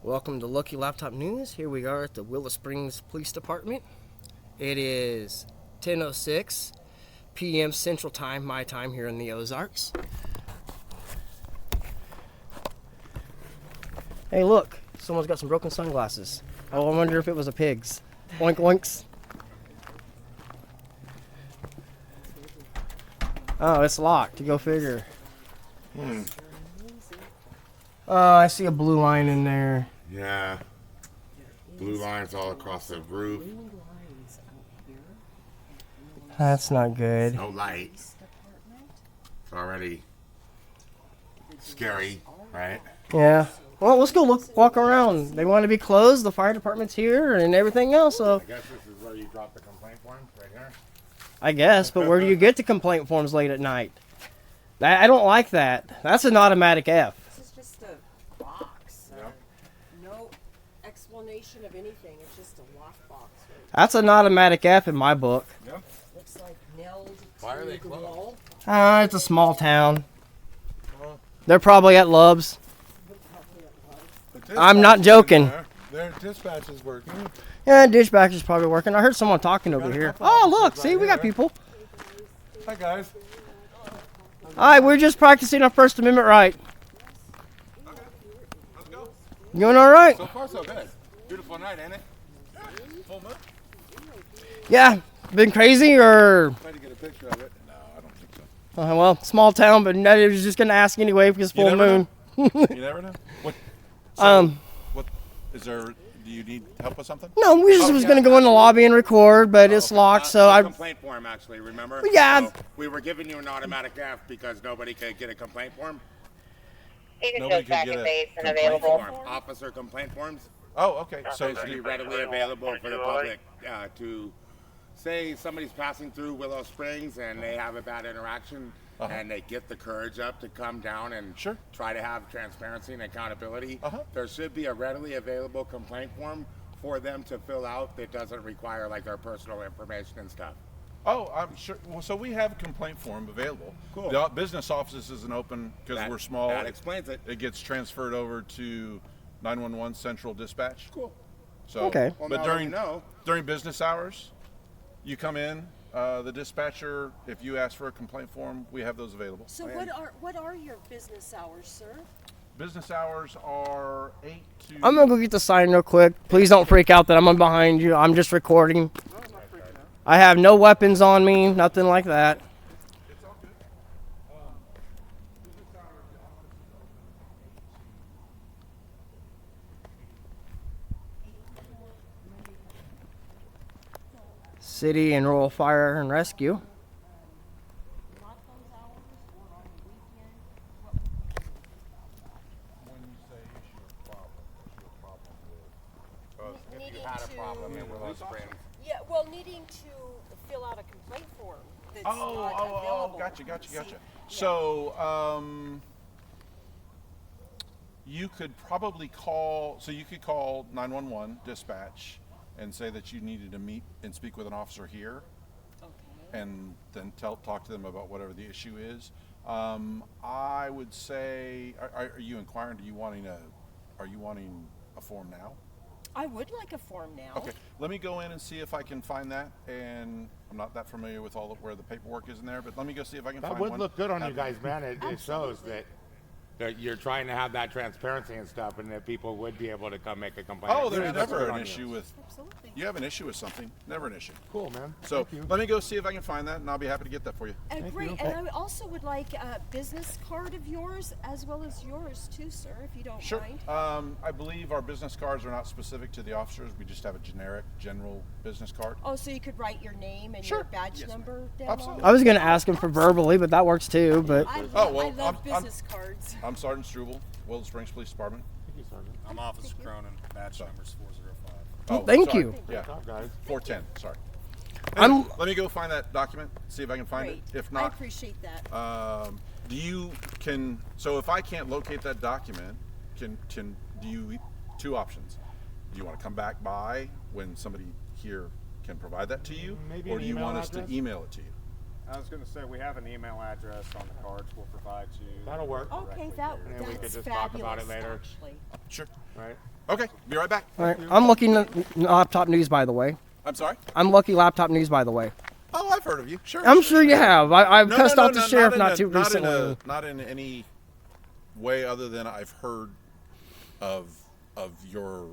Welcome to Lucky Laptop News. Here we are at the Willow Springs Police Department. It is 10:06 p.m. Central Time, my time here in the Ozarks. Hey, look, someone's got some broken sunglasses. Oh, I wonder if it was a pig's. Oink oinks. Oh, it's locked. Go figure. I see a blue line in there. Yeah. Blue lines all across the roof. That's not good. No light. It's already scary, right? Yeah. Well, let's go walk around. They want to be closed. The fire department's here and everything else. So I guess this is where you drop the complaint forms, right here. I guess, but where do you get the complaint forms late at night? I don't like that. That's an automatic F. This is just a box. No explanation of anything. It's just a lockbox. Right? That's an automatic F in my book. Yep. Looks like nailed Why are they to the closed? wall. It's a small town. They're probably at Love's. I'm not joking. Their dispatch is working. Yeah, dispatch is probably working. I heard someone talking over here. Oh, look. See, we got people. Hi, guys. All right, we're just practicing our First Amendment right. Okay, let's go. You doing all right? So far, so good. Beautiful night, ain't it? Full moon. Yeah. Been crazy or? Try to get a picture of it. No, I don't think so. Well, small town, but I was just going to ask anyway because full moon. You never know. What is there? Do you need help with something? No, we just was going to go in the lobby and record, but it's locked, so I... Complaint form, actually, remember? Yeah. So we were giving you an automatic F because nobody could get a complaint form. Nobody could get a complaint form. Officer complaint forms. Oh, okay. So it should be readily available for the public to say somebody's passing through Willow Springs and they have a bad interaction and they get the courage up to come down and try to have transparency and accountability. There should be a readily available complaint form for them to fill out that doesn't require like their personal information and stuff. Oh, I'm sure. Well, so we have a complaint form available. Cool. The business office isn't open because we're small. That explains it. It gets transferred over to 911 Central Dispatch. Cool. So, Okay. Well, but now during business hours, you come in. The dispatcher, if you ask for a complaint form, we have those available. So what are your business hours, sir? Business hours are 8 to... I'm going to go get the sign real quick. Please don't freak out that I'm behind you. I'm just recording. I have no weapons on me, nothing like that. It's all good. Business hours, City and Rural Fire and Rescue. when you say issue a problem if you had a problem in Willow Springs. Yeah, well, needing to fill out a complaint form that's not Oh, available. gotcha. So, you could probably call, so you could call 911 dispatch and say that you needed to meet and speak with an officer here, and then talk to them about whatever the issue is. I would say, are you inquiring? Are you wanting a form now? I would like a form now. Okay, let me go in and see if I can find that. And I'm not that familiar with where the paperwork is in there, but let me go see if I can find That one. would look good on you guys, man. It shows that you're trying to have that transparency and stuff, and that people would be able to come make a complaint. Oh, Yeah, there's that's never good an on issue you. with. Absolutely. You have an issue with something, never an issue. Cool, man. So Thank you. let me go see if I can find that, and I'll be happy to get that for you. Great, and I also would like a business card of yours as well as yours too, sir, if you don't Sure. mind. I believe our business cards are not specific to the officers. We just have a general business card. Oh, so you could write your name and Sure. your badge Yes, number down Absolutely. I was going to ask him for verbally, but that works too. But I Oh, well, love I'm- business cards. I'm Sergeant Struble, Willow Springs Police Department. Thank you, Sergeant. I'm Officer Cronin, badge number's 405. Oh, thank sorry. you. Yeah, Good job, guys. 410. Sorry. I'm- Let me go find that document. See if I can find Great. it. If I not, appreciate that. So if I can't locate that document, do you, two options. Do you want to come back by when somebody here can provide that to you? Maybe or an do you email want us address? to email it to you? I was going to say, we have an email address on the cards we'll provide you. That'll work. Okay, that, And then we could that's just talk fabulous, about it later. actually. Sure. Right. Okay, be right back. All right. I'm Lucky Laptop News, by the way. I'm sorry? I'm Lucky Laptop News, by the way. Oh, I've heard of you. Sure. I'm sure you have. I've No, cussed no, out the no, sheriff not not too recently. Not in any way other than I've heard of your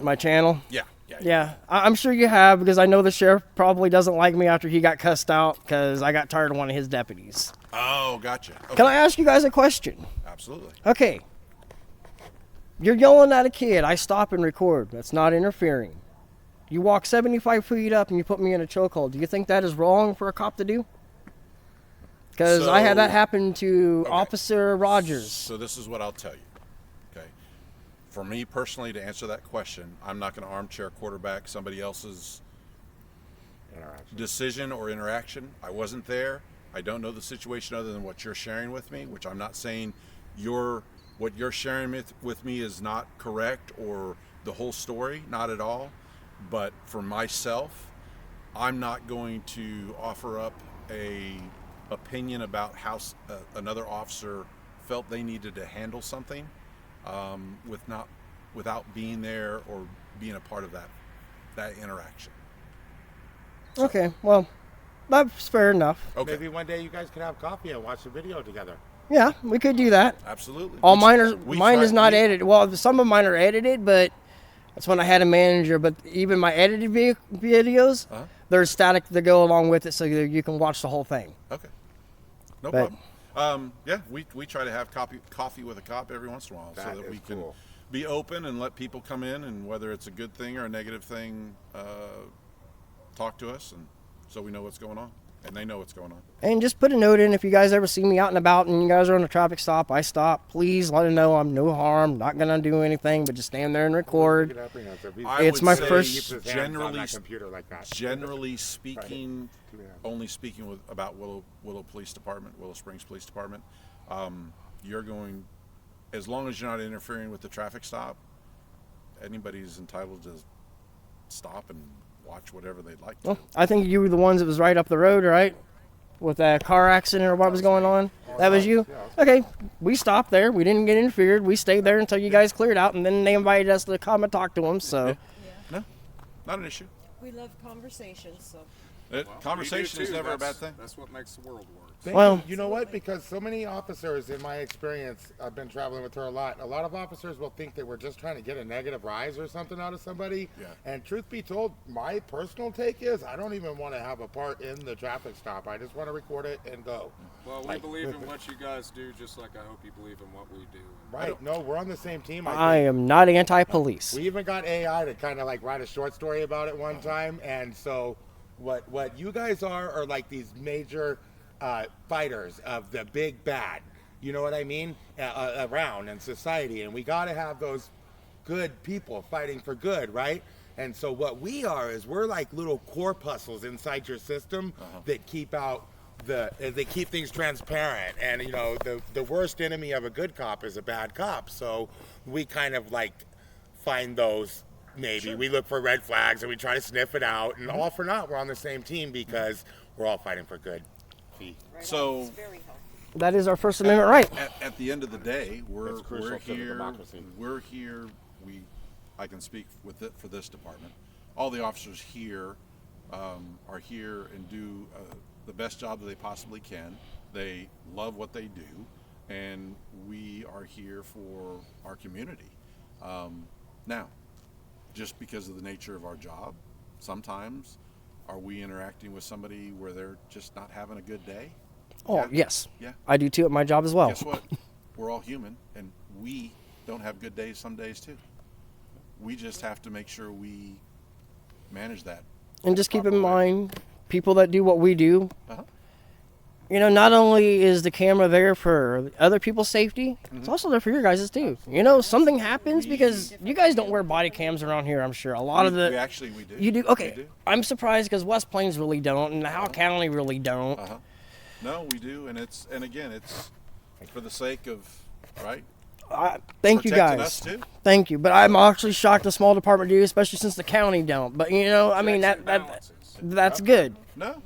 My channel. yeah. Yeah, I'm sure you have, because I know the sheriff probably doesn't like me after he got cussed out because I got tired of one of his deputies. Oh, gotcha. Okay. Can I ask you guys a question? Absolutely. Okay. You're yelling at a kid. I stop and record. That's not interfering. You walk 75 feet up and you put me in a chokehold. Do you think that is wrong for a cop to do? Because I had that happen to Officer Rogers. So this is what I'll tell you. Okay. For me personally, to answer that question, I'm not going to armchair quarterback somebody else's decision or interaction. I wasn't there. I don't know the situation other than what you're sharing with me, which I'm not saying what you're sharing with me is not correct or the whole story, not at all. But for myself, I'm not going to offer up a opinion about how another officer felt they needed to handle something without being there or being a part of that interaction. So. Okay, well, that's fair enough. Okay. Maybe one day you guys could have coffee and watch the video together. Yeah, we could do that. Absolutely. All mine is not edited. Well, some of mine are edited, but that's when I had a manager. But even my edited videos, there's static to go along with it, so you can watch the whole thing. Okay. No problem. Yeah, we try to have coffee with a cop every once in a while, so that we can be open and let people come in, and whether it's a good thing or a negative thing, talk to us, and so we know what's going on, and they know what's going on. And just put a note in, if you guys ever see me out and about and you guys are on a traffic stop, I stop. Please let them know I'm no harm, not gonna do anything, but just stand there and record. It's my first. Generally speaking, only speaking about Willow Police Department, Willow Springs Police Department, you're going, as long as you're not interfering with the traffic stop, anybody's entitled to stop and watch whatever they'd like to. Well, I think you were the ones that was right up the road, right? With that car accident or what was going on? That was you? Okay, we stopped there. We didn't get interfered. We stayed there until you guys cleared out, and then they invited us to come and talk to them, so. Yeah. No, not an issue. We love conversations, so. Conversation is never a bad thing. That's what makes the world work. Well, you know what? Because so many officers, in my experience, I've been traveling with her a lot. A lot of officers will think that we're just trying to get a negative rise or something out of somebody. Yeah. And truth be told, my personal take is I don't even want to have a part in the traffic stop. I just want to record it and go. Well, we believe in what you guys do, just like I hope you believe in what we do. Right. No, we're on the same team. I am not anti-police. We even got AI to kind of like write a short story about it one time. And so what you guys are like these major fighters of the big bad, you know what I mean, around in society, and we got to have those good people fighting for good, right? And so what we are is we're like little corpuscles inside your system that keep out they keep things transparent, and you know the worst enemy of a good cop is a bad cop, so we kind of like find those. Maybe we look for red flags and we try to sniff it out, and all for naught, we're on the same team because we're all fighting for good. Right So on. It's very healthy. That is our First Amendment right. at the end of the day, we're crucial to the here. democracy. We're here. I can speak for this department. All the officers here are here and do the best job that they possibly can. They love what they do, and we are here for our community. Now, just because of the nature of our job, sometimes are we interacting with somebody where they're just not having a good day? Oh, yes. Yeah. I do too at my job as well. Guess what? We're all human, and we don't have good days some days too. We just have to make sure we manage that. And just keep in mind, people that do what we do, Uh-huh. you know, not only is the camera there for other people's safety, it's also there for your guys' too. You know, something happens because you guys don't wear body cams around here, I'm sure. A lot of the... We do. You do? Okay. We do. I'm surprised because West Plains really don't, and Howe County really don't. Uh-huh. No, we do, and again, it's for the sake of, right? Thank you Protecting guys. us too. Thank you. But I'm actually shocked the small department do, especially since the county don't. But, you know, I mean, that's good. No,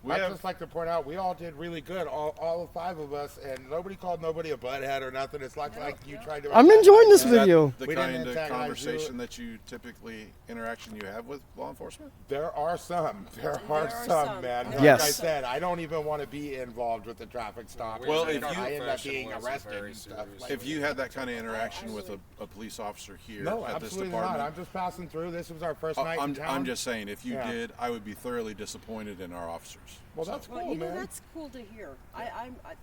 I'd just like to point out, we all did really good, all 5 of us, and nobody called nobody a butthead or nothing. It's like you tried to. I'm enjoying this Is that video. the We didn't kind of antagonize conversation you. that you typically interaction you have with law enforcement? There are some. There are are some, some. man. Like Yes. I said, I don't even want to be involved with the traffic stop. Well, I if you- end up being Professionalism arrested very and stuff. serious. Like, If you had that kind of interaction with a police officer here no, at this absolutely department, not. I'm just passing through. This was our first night in town. I'm just saying, if you Yeah. did, I would be thoroughly disappointed in our officers. Well, that's Well, cool, you know, man. that's cool to hear.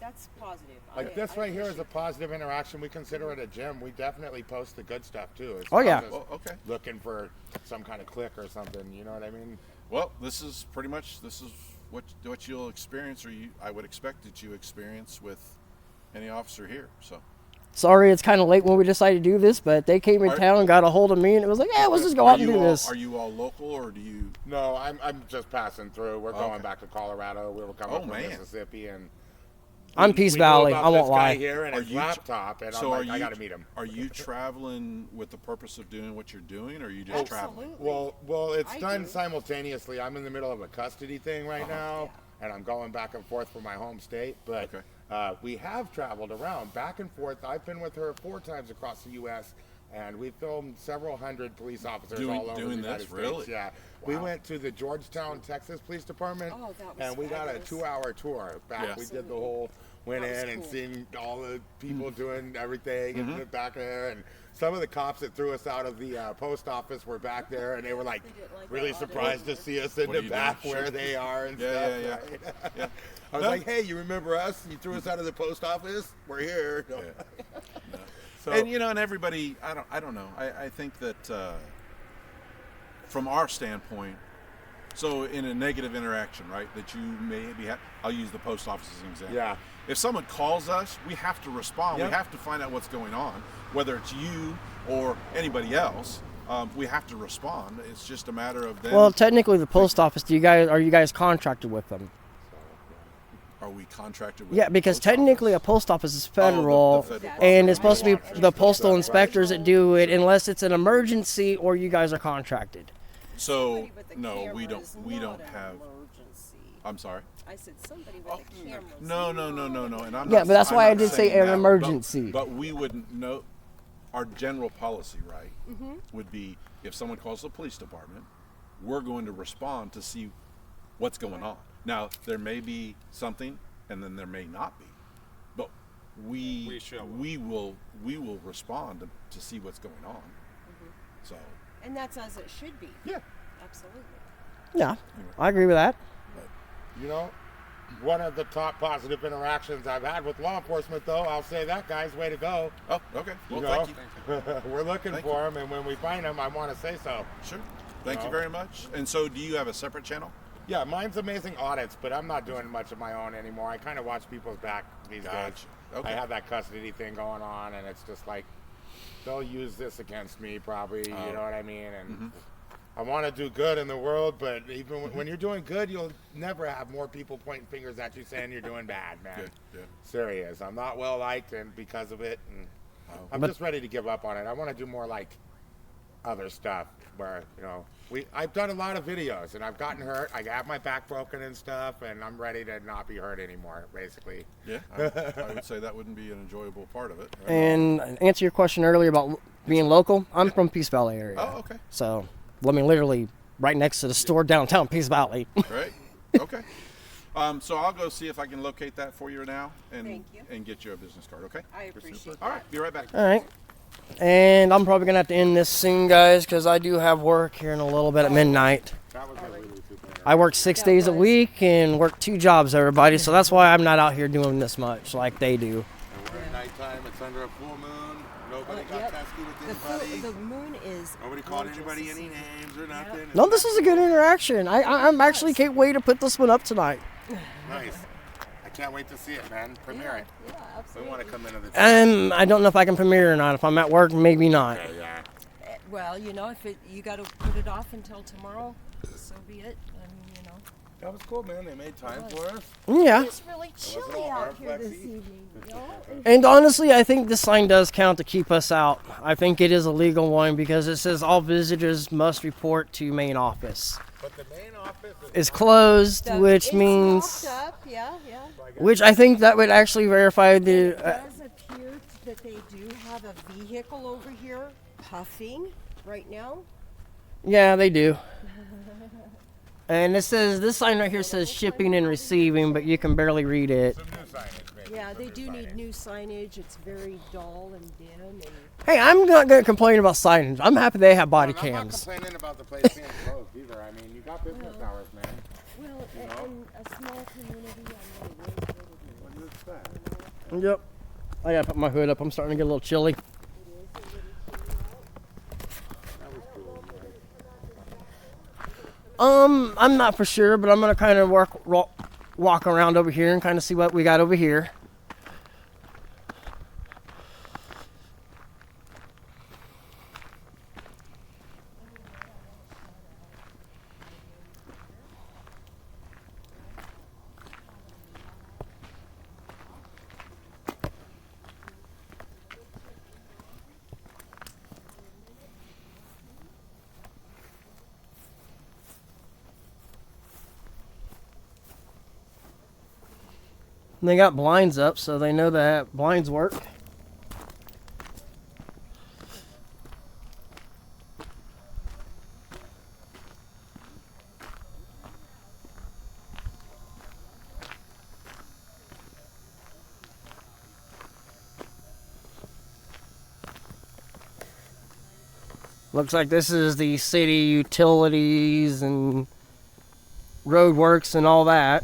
That's positive. Like this right here is a positive interaction. We consider it a gym. We definitely post the good stuff too. It's Oh, not yeah. just Well, okay. looking for some kind of click or something. You know what I mean? Well, this is pretty much what you'll experience, or I would expect that you experience with any officer here. So. Sorry, it's kind of late when we decided to do this, but they came in Are- town and got a hold of me, and it was like, yeah, let's just go out and do this. Are you all local, or do you? No, I'm just passing through. We're going Okay. back to Colorado. We were coming Oh, from man. Mississippi, and I'm Peace we knew Valley. about I won't this guy lie. here and Are his you tr- laptop, and So I'm are like, I you? got to meet him. Are you traveling with the purpose of doing what you're doing, or are you just traveling? Absolutely. Well, it's I done do. simultaneously. I'm in the middle of a custody thing right now, and I'm going back and forth from my home state. But Okay. we have traveled around back and forth. I've been with her 4 times across the U.S., and we filmed several hundred police officers Doing- all over doing the this? United Really? States. Yeah, we went to the Georgetown, Texas Police Department, Oh, that was and we got a fabulous. 2-hour tour. Back, Yeah. we did the whole. Went That was in and cool. seen all the people doing everything Mm-hmm. in the back there, and some of the cops that threw us out of the post office were back there, and they were like didn't like really that surprised to see us in What the are you back doing? where Sure. they are and Yeah, stuff. yeah, right? Yeah. I was No. like, hey, you remember us? You threw us out of the post office? We're here. So, And and everybody, I don't know. I think that from our standpoint, so in a negative interaction, right, that you maybe I'll use the post office as an example. Yeah. If someone calls us, we have to respond. Yep. We have to find out what's going on, whether it's you or anybody else. We have to respond. It's just a matter of them. Well, technically, the post office. Are you guys contracted with them? Are we contracted with? Yeah, the because post technically, a office? post office is Oh, federal, the federal and it's supposed to Right. be the postal inspectors that do it, unless it's an emergency or you guys are contracted. So Somebody with a no, camera we don't. is We not don't an have. Emergency. I'm sorry. I said somebody with a camera. is No. not And I'm Yeah, not, but that's I'm why I not did say saying an that, emergency. But we wouldn't know. Our general policy, right, Mm-hmm. would be if someone calls the police department, we're going to respond to see what's going on. Now there may be something, and then there may not be, but we will respond to see what's going on. So And that's as it should be. yeah, Absolutely. Yeah, I agree with that. you know, one of the top positive interactions I've had with law enforcement, though, I'll say that, guys, way to go. oh, okay. Well, You thank know? you. We're looking Thank for them, and when we find them, I want to say so. Sure. Thank you know? very much. And so, do you have a separate channel? Yeah, mine's Amazing Audits, but I'm not doing much of my own anymore. I kind of watch people's back these days. Gotcha. Okay. I have that custody thing going on, and it's just like they'll use this against me, probably. You know what I mean? And I want to do good in the world, but even when you're doing good, you'll never have more people pointing fingers at you saying you're doing bad, man. Good. Yeah. Serious. I'm not well liked, and because of it, and I'm But- just ready to give up on it. I want to do more like other stuff where I've done a lot of videos and I've gotten hurt. I got my back broken and stuff, and I'm ready to not be hurt anymore, basically. Yeah. I would say that wouldn't be an enjoyable part of it. Right? And answer your question earlier about being local. I'm from Peace Valley area. Oh, okay. So, literally right next to the store downtown Peace Valley. Great. Okay. So I'll go see if I can locate that for you now Thank you. and get you a business card. Okay. I appreciate All right. Be right back. All right. And I'm probably gonna have to end this soon, guys, because I do have work here in a little bit at midnight. That was really super. I work 6 days a week and work 2 jobs, everybody. So that's why I'm not out here doing this much like they do. And we're at nighttime. It's under a full moon. Nobody got Yep. testy with The, anybody. the moon is. Nobody called gorgeous anybody to any see. names or nothing. No, this was a good interaction. I'm actually can't wait to put this one up tonight. Nice. I can't wait to see it, man. Premiere it. Yeah, We absolutely. want to come into the. I don't know if I can premiere or not. If I'm at work, maybe not. Okay, yeah. Well, if you got to put it off until tomorrow, so be it. That was cool, man. They made time for us. Yeah. It's really chilly all out here this Arflexy. evening. And honestly, I think this sign does count to keep us out. I think it is a legal one because it says all visitors must report to main office. But the main office is closed, which It's means, locked up. Yeah. which I think that would actually verify the. It does appear that they do have a vehicle over here puffing right now. Yeah, they do. And it says, this sign right here says shipping and receiving, but you can barely read it. some new signage, maybe. Yeah, they do need new signage. It's very dull and dim. And Hey, I'm not going to complain about signage. I'm happy they have body I'm not cams. complaining about the place being closed either. I mean, you got business hours, man. well, in a small community, I'm really worried. What do you expect? Yep. I got to put my hood up. I'm starting to get a little chilly. I'm not for sure, but I'm going to kind of walk around over here and kind of see what we got over here. And they got blinds up, so they know that blinds work. Looks like this is the city utilities and road works and all that.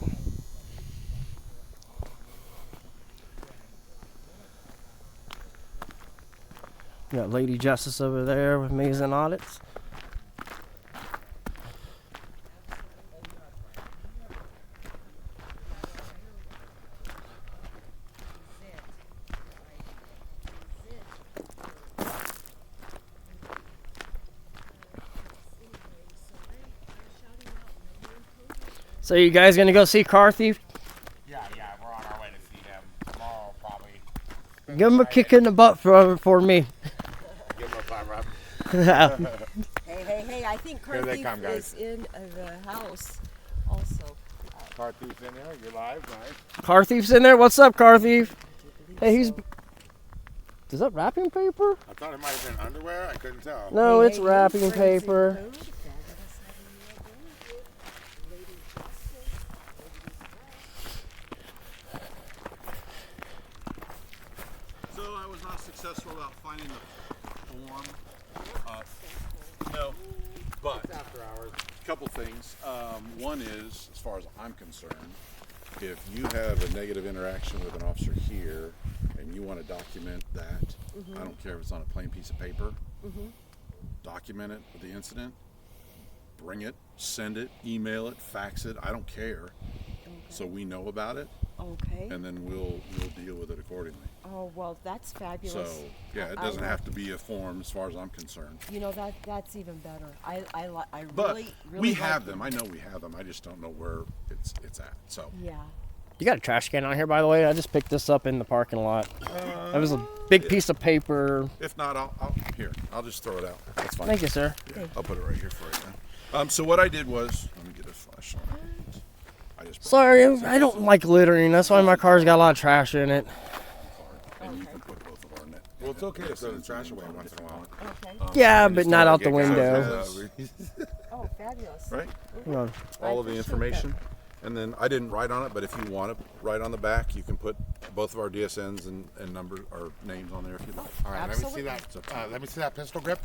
Got Lady Justice over there with Mason Audits. So you guys gonna go see Car Thief? Yeah, we're on our way to see him tomorrow, probably. Give him a kick in the butt for me. Give him a fire rub. Hey, I think Here they Carthy come, is guys. in the house also. Car thief's in there. You're live, nice. Car Thief's in there. What's up, Car Thief? Hey, he's. Is that wrapping paper? I thought it might have been underwear. I couldn't tell. No, Hey, it's hey, wrapping friends in paper. food, fabulous having you again. Lady Justice, So I was not successful about finding the form. No, but After hours. a couple things. One is, as far as I'm concerned, if you have a negative interaction with an officer here and you want to document that, I don't care if it's on a plain piece of paper, document it with the incident, bring it, send it, email it, fax it, I don't care. So we know about it, Okay. and then we'll deal with it accordingly. Oh well, that's fabulous. So yeah, it I doesn't love- have to be a form as far as I'm concerned. You know that's even better. I But really we like have them. I know we have them. I just don't know where it's at. So Yeah. You got a trash can out here, by the way. I just picked this up in the parking lot. That was a big piece of paper. if not, I'll just throw it out. That's fine. Thank you, sir. Yeah, I'll put it right here for you now. So what I did was, let me get a flashlight. I just Sorry, I don't like littering. That's why my car's got a lot of trash in it. and you can put both of our net. Well, it's okay to throw the trash away once in a while. Okay. Yeah, I but just not thought out I'd the get window. guys, Oh, fabulous. right? Hang on. All of the appreciate information. And then I didn't write on it, but if you want to write on the back, you can put both of our DSNs and numbers or names on there if you like. All right, Absolutely. let me see that. Let me see that pistol grip.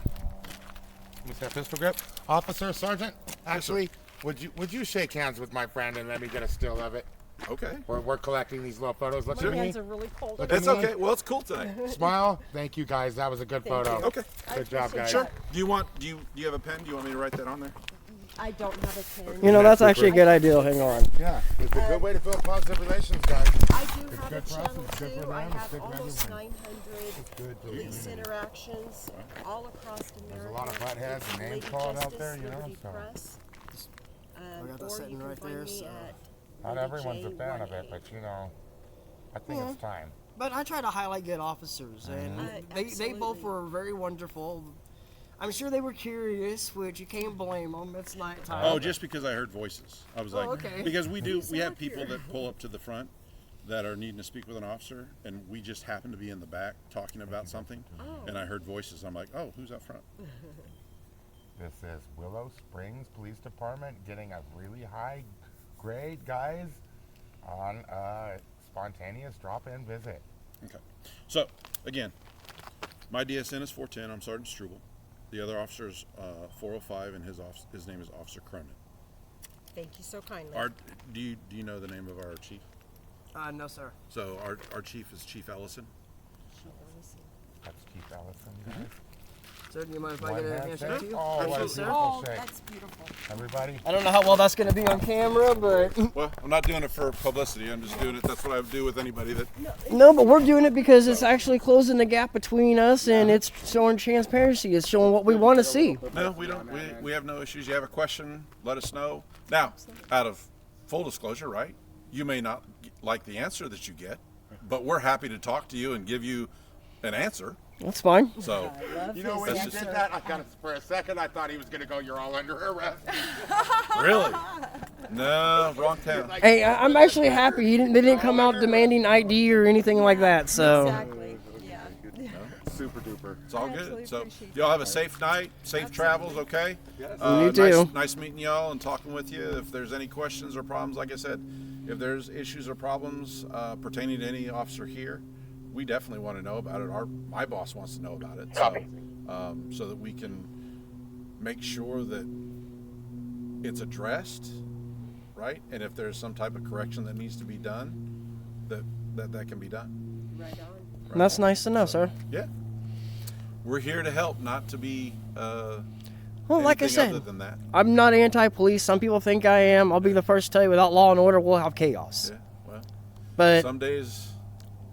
Let me see that pistol grip. Officer, Sergeant, actually, would you shake hands with my friend and let me get a still of it? Okay. We're collecting these little photos. Look My at me. hands are really cold. Look It's at me. okay. Well, it's cool tonight. Smile. Thank you, guys. That was a good Thank photo. you. Okay. Good job, guys. Sure. Do you have a pen? Do you want me to write that on there? I don't have a pen. You know, that's actually a good idea. Hang on. Yeah, it's a good way to build positive relations, guys. I do have a good for us, channel it's good for too. I them, it's have good for almost everyone. 900 Good for police interactions all across America. There's a lot of buttheads and names Lady called out Justice, there, you know, Liberty so. Press. I got that Or sitting you can right find there, me so- at Not Lady everyone's a fan of it, J18. but you know, I think it's time. But I try to highlight good officers, and they both absolutely. were very wonderful. I'm sure they were curious, which you can't blame them. It's nighttime. Oh, just because I heard voices. I was like, okay. because we have people that pull up to the front that are needing to speak with an officer, and we just happen to be in the back talking about something, and I heard voices. I'm like, oh, who's up front? This is Willow Springs Police Department getting a really high grade, guys, on a spontaneous drop-in visit. Okay. So, again, my DSN is 410. I'm Sergeant Struble. The other officer is 405, and his name is Officer Cronin. Thank you so kindly. Do you know the name of our chief? No, sir. So our chief is Chief Ellison. That's Chief Ellison, guys. Sir, do you mind if I get a handshake to you? Oh, what a Absolutely, sir. beautiful shake. That's beautiful. Everybody. I don't know how well that's going to be on camera, but Well, I'm not doing it for publicity. I'm just doing it. That's what I would do with anybody that. no, but we're doing it because it's actually closing the gap between us, and it's showing transparency. It's showing what we want to see. No, we don't. We have no issues. You have a question, let us know. Now, out of full disclosure, right? You may not like the answer that you get, but we're happy to talk to you and give you an answer. That's fine. So, You know, when you did that, I got for a second, I thought he was going to go, "You're all under arrest." really? No, wrong town. Hey, I'm actually happy. They didn't come out demanding ID or anything like that. So Exactly. Yeah. Super duper. It's all Actually good. So, appreciate y'all have a safe night, safe travels, okay? You too. Nice meeting y'all and talking with you. If there's any questions or problems, like I said, if there's issues or problems pertaining to any officer here, we definitely want to know about it. My boss wants to know about it. So, so that we can make sure that it's addressed, right? And if there's some type of correction that needs to be done, that can be done. Right on. that's nice to know, sir. Yeah. We're here to help, not to be Well, like I anything other said, than that. I'm not anti-police. Some people think I am. I'll be the first to tell you, without law and order, we'll have chaos. Yeah. Well, But some days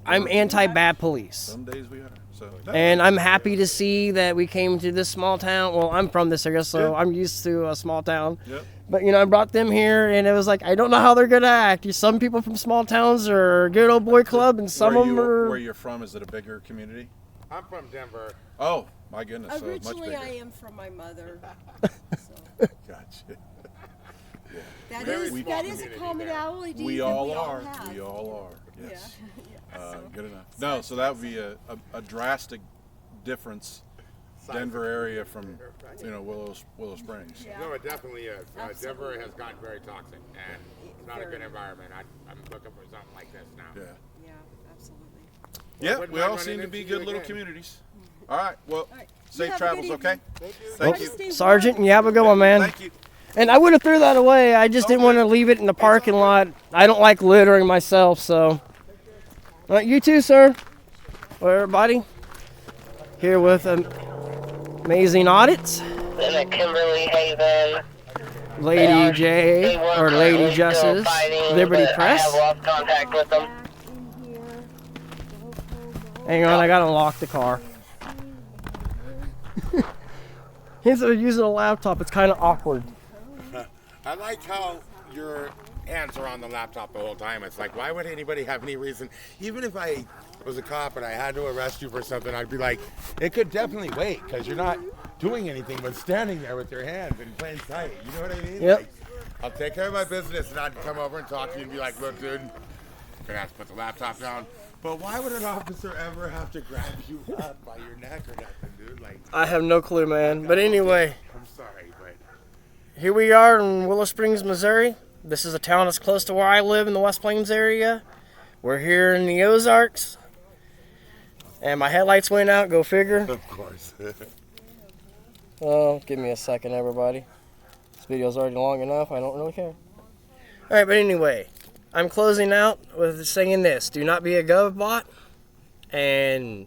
I'm anti-bad police. some days we are. So And I'm happy to see that we came to this small town. Well, I'm from this area, so Yeah. I'm used to a small town. Yep. But, I brought them here, and it was like, I don't know how they're going to act. Some people from small towns are good old boy club, and some of them are... Where you're from, is it a bigger community? I'm from Denver. Oh, my goodness. So much Originally, bigger. I am from my mother. Gotcha. That Very is small that is a community commonality We that all we all are. have. We all are. Yes. Yeah. Good enough. No, so that would be a drastic difference. Denver area from Willow Springs. No, it definitely is. Denver Absolutely. has gotten very toxic, and it's not a good environment. I'm looking for something like this now. Yeah. Yeah, absolutely. Yeah, wouldn't we mind all running seem to into be you good little again. communities. All right. Well, right. safe You have a travels, good okay? evening. Thank you. Stay Sergeant, you have a good one, man. Thank you. And I would have threw that away. I just didn't want to leave it in the parking lot. I don't like littering myself, so. All right, you too, sir. Well, everybody, here with Amazing Audits, In the Kimberly Haven. Lady J, They were or Lady currently still Justice, fighting, Liberty but I Press. have lost contact with them. Hang on, I gotta lock the car. Instead of using a laptop, it's kind of awkward. I like how your hands are on the laptop the whole time. It's like, why would anybody have any reason? Even if I was a cop and I had to arrest you for something, I'd be like, it could definitely wait because you're not doing anything but standing there with your hands in plain sight. You know what I mean? Yep. Like, I'll take care of my business and I'd come over and talk to you and be like, look, dude, gonna have to put the laptop down. But why would an officer ever have to grab you up by your neck or nothing, dude? Like, I have no clue, man. But anyway, I'm sorry, but here we are in Willow Springs, Missouri. This is a town that's close to where I live in the West Plains area. We're here in the Ozarks. And my headlights went out, go figure. of course. Oh, give me a second, everybody. This video's already long enough, I don't really care. Alright, but anyway, I'm closing out with saying this. Do not be a gov bot, and